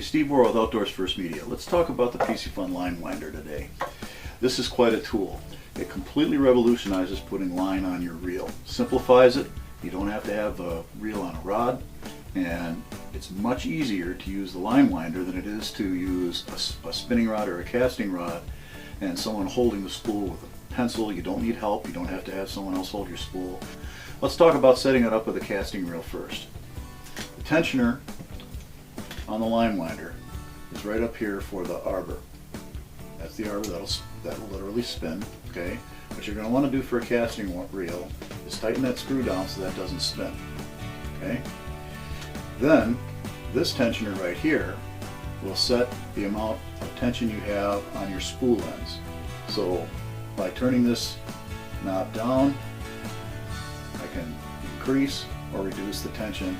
Steve Moore with Outdoors First Media. Let's talk about the PC Fun line winder today. This is quite a tool. It completely revolutionizes putting line on your reel. Simplifies it. You don't have to have the reel on a rod, and it's much easier to use the line winder than it is to use a spinning rod or a casting rod and someone holding the spool with a pencil. You don't need help. You don't have to have someone else hold your spool. Let's talk about setting it up with a casting reel first. The tensioner on the line winder is right up here for the arbor. That's the arbor that'll literally spin. Okay. What you're going to want to do for a casting reel is tighten that screw down so that doesn't spin. Okay. Then this tensioner right here will set the amount of tension you have on your spool ends. So by turning this knob down, I can increase or reduce the tension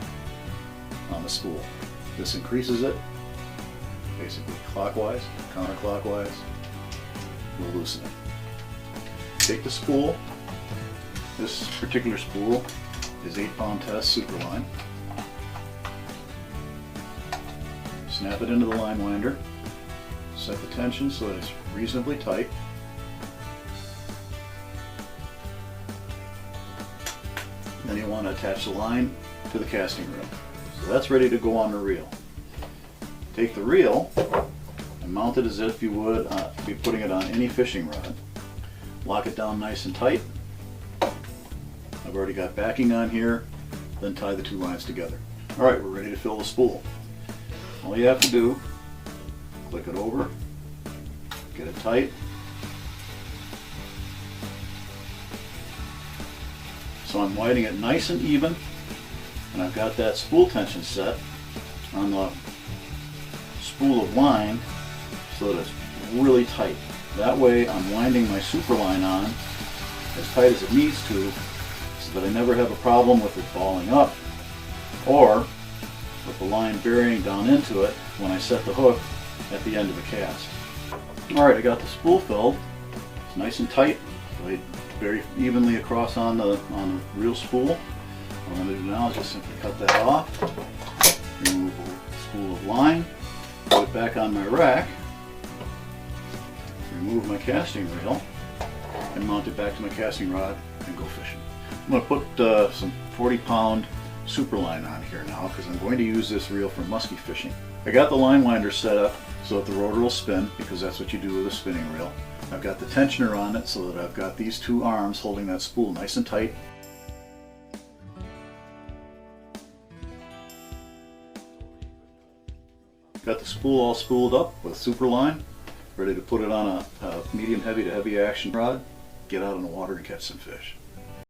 on the spool. This increases it, basically clockwise, counterclockwise. We'll loosen it. Take the spool. This particular spool is 8-pound test Superline. Snap it into the line winder. Set the tension so that it's reasonably tight. Then you want to attach the line to the casting reel. So that's ready to go on the reel. Take the reel and mount it as if you would be putting it on any fishing rod. Lock it down nice and tight. I've already got backing on here. Then tie the two lines together. Alright, we're ready to fill the spool. All you have to do, click it over, get it tight. So I'm widening it nice and even, and I've got that spool tension set on the spool of line so that it's really tight. That way I'm winding my Superline on as tight as it needs to so that I never have a problem with it balling up or with the line burying down into it when I set the hook at the end of the cast. Alright, I got the spool filled. It's nice and tight, laid very evenly across on the reel spool. What I'm going to do now is just simply cut that off, remove the spool of line, put it back on my rack, remove my casting reel, and mount it back to my casting rod and go fishing. I'm going to put some 40-pound Superline on here now because I'm going to use this reel for musky fishing. I got the line winder set up so that the rotor will spin because that's what you do with a spinning reel. I've got the tensioner on it so that I've got these two arms holding that spool nice and tight. Got the spool all spooled up with Superline, ready to put it on a medium heavy to heavy action rod, get out in the water and catch some fish.